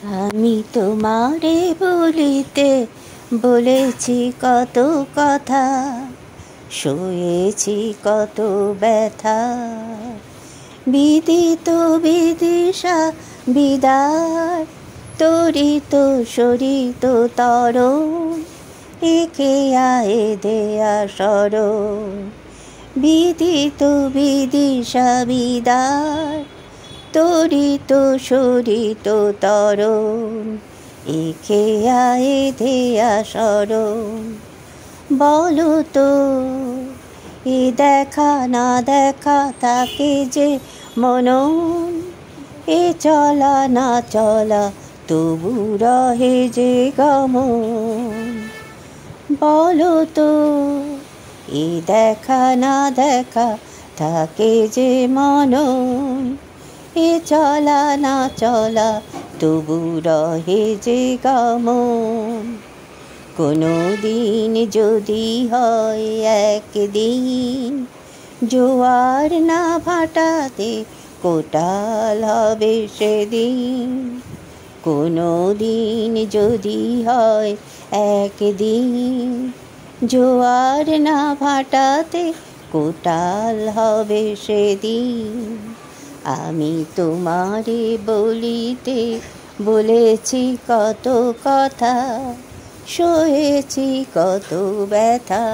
আমি তোমারে বলিতে বলেছি কত কথা, সয়েছি কত ব্যথা। বিদিত বিদিশা বিদার, তরিত সরিত তরণ, একে আয়ে দেয়া শরণ। বিদিত বিদিশা বিদার, তরিত সরিত তরণ, একে আয়ে দেয়া শরণ। বলো তো এ দেখা না দেখা তাকে যে মনন, এ চলা না চলা তবু রহে যে গমন। বলো তো এ দেখা না দেখা থাকে যে মনন, এ চলা না চলা তবু রহে যে গমন। কোনো দিন যদি হয় একদিন, জোয়ার না ভাটাতে কোটাল হবে সেদিন। কোনো দিন যদি হয় একদিন, জোয়ার না ভাটাতে কোটাল হবে সেদিন। আমি তোমারে বলিতে বলেছি কত কথা, সয়েছি কত ব্যথা।